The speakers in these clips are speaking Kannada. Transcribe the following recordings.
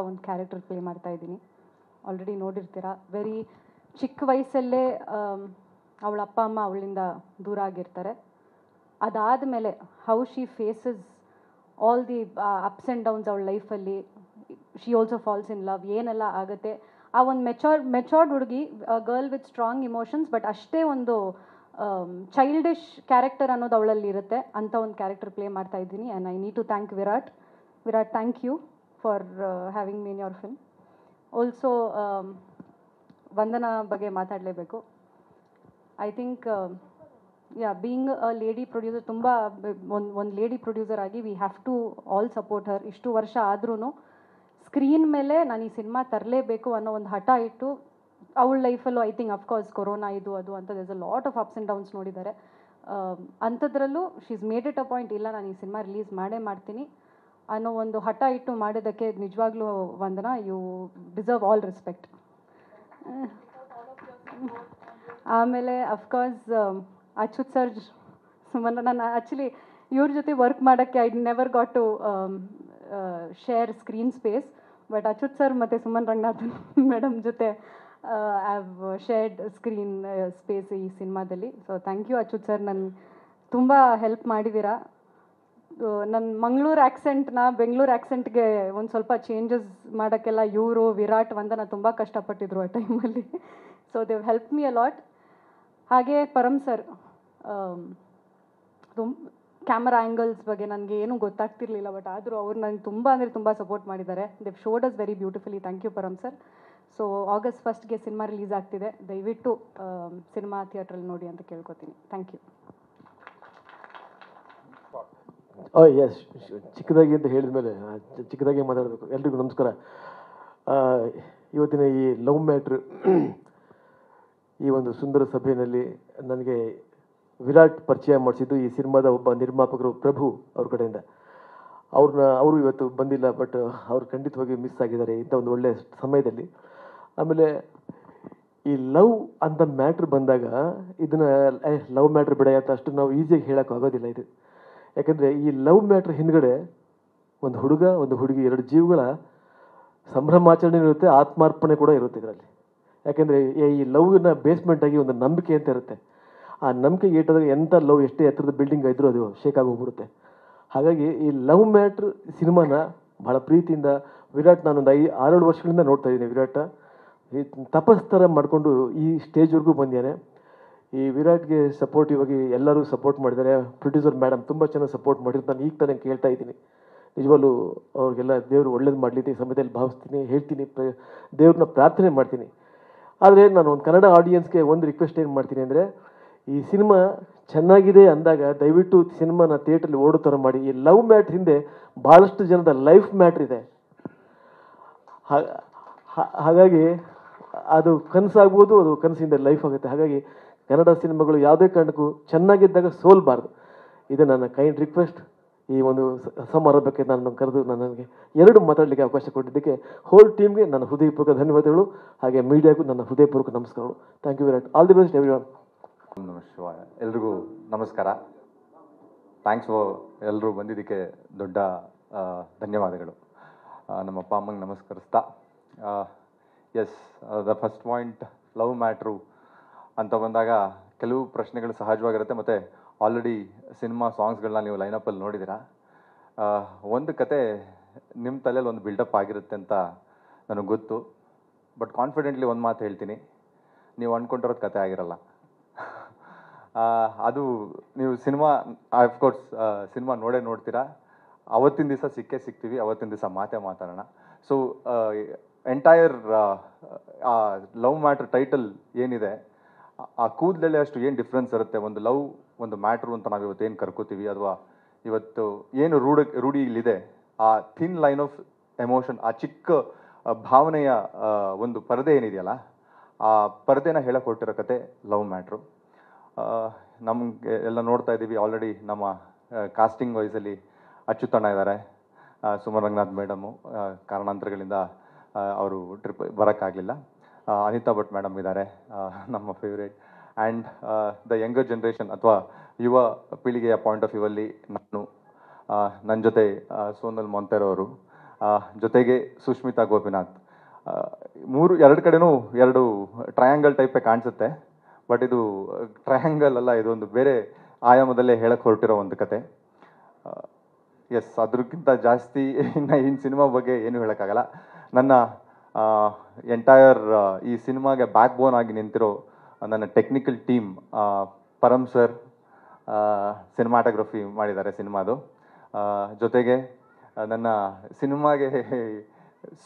ಒಂದು ಕ್ಯಾರೆಕ್ಟರ್ ಪ್ಲೇ ಮಾಡ್ತಾ ಇದ್ದೀನಿ. ಆಲ್ರೆಡಿ ನೋಡಿರ್ತೀರಾ. ವೆರಿ ಚಿಕ್ಕ ವಯಸ್ಸಲ್ಲೇ ಅವಳ ಅಪ್ಪ ಅಮ್ಮ ಅವಳಿಂದ ದೂರ ಆಗಿರ್ತಾರೆ. ಅದಾದಮೇಲೆ how she faces all the ups and downs ಅವಳ ಲೈಫಲ್ಲಿ. She also falls in love, ಏನೆಲ್ಲ ಆಗುತ್ತೆ. ಆ ಒಂದು ಮೆಚೋರ್ಡ್ ಹುಡುಗಿ, girl with strong emotions, but ಅಷ್ಟೇ ಒಂದು ಚೈಲ್ಡಿಶ್ ಕ್ಯಾರೆಕ್ಟರ್ ಅನ್ನೋದು ಅವಳಲ್ಲಿ ಇರುತ್ತೆ. ಅಂಥ ಒಂದು ಕ್ಯಾರೆಕ್ಟರ್ ಪ್ಲೇ ಮಾಡ್ತಾ ಇದ್ದೀನಿ. And I need to thank Virat. Thank you for having me in your film. Also Vandana ಬಗ್ಗೆ ಮಾತಾಡಲೇಬೇಕು. I think being a lady producer, ತುಂಬ ಒಂದು ಲೇಡಿ ಪ್ರೊಡ್ಯೂಸರ್ ಆಗಿ we have to all support her. ಇಷ್ಟು ವರ್ಷ ಆದ್ರೂ ಸ್ಕ್ರೀನ್ ಮೇಲೆ ನಾನು ಈ ಸಿನಿಮಾ ತರಲೇಬೇಕು ಅನ್ನೋ ಒಂದು ಹಠ ಇಟ್ಟು ಅವಳ ಲೈಫಲ್ಲೂ ಐ ಥಿಂಕ್ ಅಫ್ಕೋರ್ಸ್ ಕೊರೋನಾ ಇದು ಅದು ಅಂತ there's a lot of ups and downs ನೋಡಿದ್ದಾರೆ. ಅಂಥದ್ರಲ್ಲೂ she is made it a point, ಇಲ್ಲ ನಾನು ಈ ಸಿನಿಮಾ ರಿಲೀಸ್ ಮಾಡೇ ಮಾಡ್ತೀನಿ ಅನ್ನೋ ಒಂದು ಹಠ ಇಟ್ಟು ಮಾಡಿದ್ದಕ್ಕೆ ನಿಜವಾಗ್ಲೂ Vandana, you deserve all respect. ಆಮೇಲೆ ಅಫ್ಕೋರ್ಸ್ ಅಚ್ಯುತ್ ಸರ್, ಸುಮನ್, ನಾನು ಆ್ಯಕ್ಚುಲಿ ಇವ್ರ ಜೊತೆ ವರ್ಕ್ ಮಾಡೋಕ್ಕೆ I never got to share screen space, but Achyut sir ಮತ್ತು ಸುಮನ್ ರಂಗನಾಥನ್ ಮೇಡಮ್ ಜೊತೆ I have shared screen space ಈ ಸಿನಿಮಾದಲ್ಲಿ. So thank you Achyut sir, ನನ್ನ ತುಂಬ ಹೆಲ್ಪ್ ಮಾಡಿದ್ದೀರಾ. ನನ್ನ ಮಂಗಳೂರು ಆ್ಯಕ್ಸೆಂಟ್ನ ಬೆಂಗಳೂರು ಆ್ಯಕ್ಸೆಂಟ್ಗೆ ಒಂದು ಸ್ವಲ್ಪ ಚೇಂಜಸ್ ಮಾಡೋಕ್ಕೆಲ್ಲ ಇವರು ವಿರಾಟ್ ವಂದನಾ ತುಂಬ ಕಷ್ಟಪಟ್ಟಿದ್ರು ಆ ಟೈಮಲ್ಲಿ. So Dev help me a lot. ಹಾಗೆ ಪರಮ್ ಸರ್, ಕ್ಯಾಮರಾ ಆ್ಯಂಗಲ್ಸ್ ಬಗ್ಗೆ ನನಗೆ ಏನೂ ಗೊತ್ತಾಗ್ತಿರ್ಲಿಲ್ಲ, ಬಟ್ ಆದರೂ ಅವ್ರು ನನಗೆ ತುಂಬ ಅಂದರೆ ತುಂಬ ಸಪೋರ್ಟ್ ಮಾಡಿದ್ದಾರೆ. They've showed us very beautifully. Thank you Param sir. So August 1ಗೆ ಸಿನಿಮಾ ರಿಲೀಸ್ ಆಗ್ತಿದೆ. ದಯವಿಟ್ಟು ಸಿನಿಮಾ ಥಿಯೇಟ್ರಲ್ಲಿ ನೋಡಿ ಅಂತ ಕೇಳ್ಕೊತೀನಿ. Thank you. ಎಸ್, ಚಿಕ್ಕದಾಗಿ ಅಂತ ಹೇಳಿದ ಮೇಲೆ ಚಿಕ್ಕದಾಗಿ ಮಾತಾಡಬೇಕು. ಎಲ್ರಿಗೂ ನಮಸ್ಕಾರ. ಇವತ್ತಿನ ಈ ಲವ್ ಮ್ಯಾಟ್ರ್, ಈ ಒಂದು ಸುಂದರ ಸಭೆಯಲ್ಲಿ ನನಗೆ ವಿರಾಟ್ ಪರಿಚಯ ಮಾಡಿಸಿದ್ದು ಈ ಸಿನಿಮಾದ ಒಬ್ಬ ನಿರ್ಮಾಪಕರು ಪ್ರಭು ಅವ್ರ ಕಡೆಯಿಂದ. ಅವರು ಇವತ್ತು ಬಂದಿಲ್ಲ, ಬಟ್ ಅವ್ರು ಖಂಡಿತವಾಗಿ ಮಿಸ್ ಆಗಿದ್ದಾರೆ ಇಂಥ ಒಂದು ಒಳ್ಳೆಯ ಸಮಯದಲ್ಲಿ. ಆಮೇಲೆ ಈ ಲವ್ ಅಂತ ಮ್ಯಾಟ್ರ್ ಬಂದಾಗ ಇದನ್ನು ಲವ್ ಮ್ಯಾಟ್ರ್ ಬಿಡ ಅಂತ ಅಷ್ಟು ನಾವು ಈಸಿಯಾಗಿ ಹೇಳೋಕ್ಕಾಗೋದಿಲ್ಲ ಇದು. ಯಾಕಂದರೆ ಈ ಲವ್ ಮ್ಯಾಟ್ರ್ ಹಿಂದ್ಗಡೆ ಒಂದು ಹುಡುಗ ಒಂದು ಹುಡುಗಿ, ಎರಡು ಜೀವಗಳ ಸಂಭ್ರಮಾಚರಣೆ ಇರುತ್ತೆ, ಆತ್ಮಾರ್ಪಣೆ ಕೂಡ ಇರುತ್ತೆ ಇದರಲ್ಲಿ. ಯಾಕೆಂದರೆ ಈ ಲವ್ನ ಬೇಸ್ಮೆಂಟಾಗಿ ಒಂದು ನಂಬಿಕೆ ಅಂತ ಇರುತ್ತೆ. ಆ ನಂಬಿಕೆ ಏಟಾದಾಗ ಎಂಥ ಲವ್ ಎಷ್ಟೇ ಎತ್ತರದ ಬಿಲ್ಡಿಂಗ್ ಇದ್ರೂ ಅದು ಶೇಕ್ ಆಗೋಗ್ಬಿಡುತ್ತೆ. ಹಾಗಾಗಿ ಈ ಲವ್ ಮ್ಯಾಟ್ರ್ ಸಿನಿಮಾನ ಭಾಳ ಪ್ರೀತಿಯಿಂದ ವಿರಾಟ್, ನಾನೊಂದು 6-7 ವರ್ಷಗಳಿಂದ ನೋಡ್ತಾ ಇದ್ದೀನಿ. ವಿರಾಟ ಈ ತಪಸ್ತರ ಮಾಡಿಕೊಂಡು ಈ ಸ್ಟೇಜ್ವರೆಗೂ ಬಂದಿದ್ದಾನೆ. ಈ ವಿರಾಟ್ಗೆ ಸಪೋರ್ಟಿವ್ ಆಗಿ ಎಲ್ಲರೂ ಸಪೋರ್ಟ್ ಮಾಡಿದ್ದಾರೆ. ಪ್ರೊಡ್ಯೂಸರ್ ಮೇಡಮ್ ತುಂಬ ಚೆನ್ನಾಗಿ ಸಪೋರ್ಟ್ ಮಾಡಿದ್ರು. ನಾನು ಈಗ ತಾನೇ ಕೇಳ್ತಾ ಇದ್ದೀನಿ. ನಿಜವಾಗ್ಲೂ ಅವ್ರಿಗೆಲ್ಲ ದೇವರು ಒಳ್ಳೇದು ಮಾಡಲಿ ಈ ಸಮಯದಲ್ಲಿ ಭಾವಿಸ್ತೀನಿ, ಹೇಳ್ತೀನಿ, ದೇವ್ರನ್ನ ಪ್ರಾರ್ಥನೆ ಮಾಡ್ತೀನಿ. ಆದರೆ ನಾನು ಒಂದು ಕನ್ನಡ ಆಡಿಯನ್ಸ್ಗೆ ಒಂದು ರಿಕ್ವೆಸ್ಟ್ ಏನು ಮಾಡ್ತೀನಿ ಅಂದರೆ, ಈ ಸಿನಿಮಾ ಚೆನ್ನಾಗಿದೆ ಅಂದಾಗ ದಯವಿಟ್ಟು ಸಿನಿಮಾನ ಥಿಯೇಟ್ರಲ್ಲಿ ಓಡೋ ಥರ ಮಾಡಿ. ಈ ಲವ್ ಮ್ಯಾಟ್ರ್ ಹಿಂದೆ ಭಾಳಷ್ಟು ಜನದ ಲೈಫ್ ಮ್ಯಾಟ್ರ್ ಇದೆ. ಹಾಗಾಗಿ ಅದು ಕನಸಾಗ್ಬೋದು, ಅದು ಕನಸಿಂದ ಲೈಫ್ ಆಗುತ್ತೆ. ಹಾಗಾಗಿ ಕನ್ನಡ ಸಿನಿಮಾಗಳು ಯಾವುದೇ ಕಾರಣಕ್ಕೂ ಚೆನ್ನಾಗಿದ್ದಾಗ ಸೋಲ್ಬಾರ್ದು. ಇದು ನನ್ನ ಕೈಂಡ್ ರಿಕ್ವೆಸ್ಟ್. ಈ ಒಂದು ಸಮಾರಂಭಕ್ಕೆ ನಾನು ಕರೆದು ನನಗೆ 2 ಮಾತಾಡಲಿಕ್ಕೆ ಅವಕಾಶ ಕೊಟ್ಟಿದ್ದಕ್ಕೆ ಹೋಲ್ ಟೀಮ್ಗೆ ನನ್ನ ಹೃದಯಪೂರ್ವಕ ಧನ್ಯವಾದಗಳು. ಹಾಗೆ ಮೀಡಿಯಾಗೂ ನನ್ನ ಹೃದಯಪೂರ್ವಕ ನಮಸ್ಕಾರಗಳು. Thank you Virat. All the best everyone. ನಮಃ ಶಿವಾಯ. ಎಲ್ರಿಗೂ ನಮಸ್ಕಾರ. ಥ್ಯಾಂಕ್ಸ್ ಫಾರ್ ಎಲ್ಲರೂ ಬಂದಿದ್ದಕ್ಕೆ ದೊಡ್ಡ ಧನ್ಯವಾದಗಳು. ನಮ್ಮ ಅಪ್ಪ ಅಮ್ಮಂಗೆ ನಮಸ್ಕರಿಸ್ತಾ, yes, the first point love matter ಅಂತ ಬಂದಾಗ ಕೆಲವು ಪ್ರಶ್ನೆಗಳು ಸಹಜವಾಗಿರುತ್ತೆ. ಮತ್ತು ಆಲ್ರೆಡಿ ಸಿನಿಮಾ ಸಾಂಗ್ಸ್ಗಳನ್ನ ನೀವು ಲೈನಪ್ಪಲ್ಲಿ ನೋಡಿದ್ದೀರಾ. ಒಂದು ಕತೆ ನಿಮ್ಮ ತಲೆಯಲ್ಲಿ ಒಂದು ಬಿಲ್ಡಪ್ ಆಗಿರುತ್ತೆ ಅಂತ ನನಗೆ ಗೊತ್ತು. ಬಟ್ ಕಾನ್ಫಿಡೆಂಟ್ಲಿ ಒಂದು ಮಾತು ಹೇಳ್ತೀನಿ, ನೀವು ಅಂದ್ಕೊಂಡಿರೋದು ಕತೆ ಆಗಿರಲ್ಲ. ಅದು ನೀವು ಸಿನಿಮಾ ಆಫ್ಕೋರ್ಸ್ ಸಿನಿಮಾ ನೋಡ್ತೀರಾ. ಅವತ್ತಿನ ದಿವಸ ಸಿಗ್ತೀವಿ, ಅವತ್ತಿನ ದಿವಸ ಮಾತಾಡೋಣ. So entire love matter title ಏನಿದೆ, ಆ ಕೂದಲಲ್ಲಿ ಅಷ್ಟು ಏನು ಡಿಫ್ರೆನ್ಸ್ ಇರುತ್ತೆ. ಒಂದು ಲವ್, ಒಂದು ಮ್ಯಾಟ್ರು ಅಂತ ನಾವು ಇವತ್ತು ಏನು ಕರ್ಕೋತೀವಿ, ಅಥವಾ ಇವತ್ತು ಏನು ರೂಢಿ ಇಲ್ಲಿದೆ, ಆ ಥಿನ್ ಲೈನ್ ಆಫ್ ಎಮೋಷನ್, ಆ ಚಿಕ್ಕ ಭಾವನೆಯ ಒಂದು ಪರದೆ ಏನಿದೆಯಲ್ಲ, ಆ ಪರದೆನ ಹೇಳಕ್ಕೆ ಹೊರಟಿರೋ ಕತೆ ಲವ್ ಮ್ಯಾಟ್ರು. ನಮಗೆ ಎಲ್ಲ ನೋಡ್ತಾ ಇದ್ದೀವಿ. ಆಲ್ರೆಡಿ ನಮ್ಮ ಕಾಸ್ಟಿಂಗ್ ವೈಸಲ್ಲಿ ಅಚ್ಯುತಣ್ಣ ಇದ್ದಾರೆ, ಸುಮನ್ ರಂಗನಾಥ್ ಮೇಡಮು ಕಾರಣಾಂತರಗಳಿಂದ ಅವರು ಟ್ರಿಪ್ ಬರೋಕ್ಕಾಗಲಿಲ್ಲ. ಅನಿತಾ ಭಟ್ ಮೇಡಮ್ ಇದ್ದಾರೆ, ನಮ್ಮ favourite. And the younger generation ಅಥವಾ ಯುವ ಪೀಳಿಗೆಯ ಪಾಯಿಂಟ್ ಆಫ್ ವ್ಯೂ ಅಲ್ಲಿ ನನ್ನ ಜೊತೆ ಸೋನಲ್ ಮೊಂತೆರವರು, ಜೊತೆಗೆ ಸುಷ್ಮಿತಾ ಗೋಪಿನಾಥ್. ಎರಡು ಕಡೆನೂ ಎರಡು ಟ್ರಯಾಂಗಲ್ ಟೈಪೇ ಕಾಣಿಸುತ್ತೆ, ಬಟ್ ಇದು ಟ್ರಯಾಂಗಲ್ ಅಲ್ಲ, ಇದೊಂದು ಬೇರೆ ಆಯಾಮದಲ್ಲೇ ಹೇಳಕ್ಕೆ ಹೊರಟಿರೋ ಒಂದು ಕತೆ. ಎಸ್, ಅದಕ್ಕಿಂತ ಜಾಸ್ತಿ ಇನ್ನು ಸಿನಿಮಾ ಬಗ್ಗೆ ಏನು ಹೇಳೋಕ್ಕಾಗಲ್ಲ. ನನ್ನ ಎಂಟೈರ್ ಈ ಸಿನಿಮಾಗೆ ಬ್ಯಾಕ್ ಬೋನ್ ಆಗಿ ನಿಂತಿರೋ ನನ್ನ technical team, Param sir cinematography ಮಾಡಿದ್ದಾರೆ ಸಿನಿಮಾದು. ಜೊತೆಗೆ ನನ್ನ ಸಿನಿಮಾಗೆ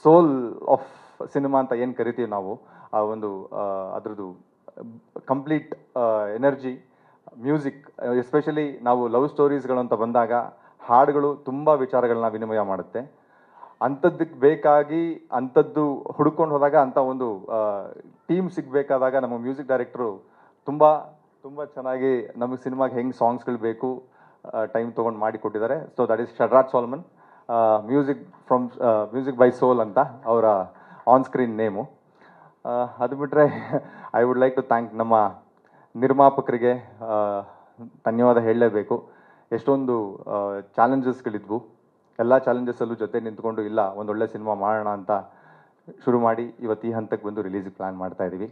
ಸೋಲ್ ಆಫ್ ಸಿನಿಮಾ ಅಂತ ಏನು ಕರಿತೀವಿ ನಾವು, ಆ ಒಂದು ಅದ್ರದ್ದು ಕಂಪ್ಲೀಟ್ ಎನರ್ಜಿ, ಮ್ಯೂಸಿಕ್, ಎಸ್ಪೆಷಲಿ ನಾವು ಲವ್ ಸ್ಟೋರೀಸ್ಗಳು ಅಂತ ಬಂದಾಗ ಹಾಡುಗಳು ತುಂಬ ವಿಚಾರಗಳನ್ನ ವಿನಿಮಯ ಮಾಡುತ್ತೆ. ಅಂಥದ್ದಕ್ಕೆ ಬೇಕಾಗಿ ಅಂಥದ್ದು ಹುಡ್ಕೊಂಡು ಹೋದಾಗ ಅಂಥ ಒಂದು ಟೀಮ್ ಸಿಗಬೇಕಾದಾಗ ನಮ್ಮ ಮ್ಯೂಸಿಕ್ ಡೈರೆಕ್ಟ್ರು ತುಂಬ ತುಂಬ ಚೆನ್ನಾಗಿ ನಮಗೆ ಸಿನಿಮಾಗೆ ಹೆಂಗೆ ಸಾಂಗ್ಸ್ಗಳು ಬೇಕು ಟೈಮ್ ತೊಗೊಂಡು ಮಾಡಿ ಕೊಟ್ಟಿದ್ದಾರೆ. ಸೊ ದಟ್ ಈಸ್ ಶಡ್ರಾಜ್ ಸಾಲ್ಮನ್, ಮ್ಯೂಸಿಕ್ ಬೈ ಸೋಲ್ ಅಂತ ಅವರ ಆನ್ ಸ್ಕ್ರೀನ್ ನೇಮು. ಅದು ಬಿಟ್ಟರೆ I would like to thank ನಮ್ಮ ನಿರ್ಮಾಪಕರಿಗೆ ಧನ್ಯವಾದ ಹೇಳಲೇಬೇಕು. ಎಷ್ಟೊಂದು ಚಾಲೆಂಜಸ್ಗಳಿದ್ವು, ಎಲ್ಲ ಚಾಲೆಂಜಸ್ಸಲ್ಲೂ ಜೊತೆ ನಿಂತ್ಕೊಂಡು ಇಲ್ಲ ಒಂದೊಳ್ಳೆ ಸಿನಿಮಾ ಮಾಡೋಣ ಅಂತ ಶುರು ಮಾಡಿ ಇವತ್ತು ಈ ಹಂತಕ್ಕೆ ಬಂದು ರಿಲೀಸಿಗೆ ಪ್ಲ್ಯಾನ್ ಮಾಡ್ತಾ ಇದ್ದೀವಿ.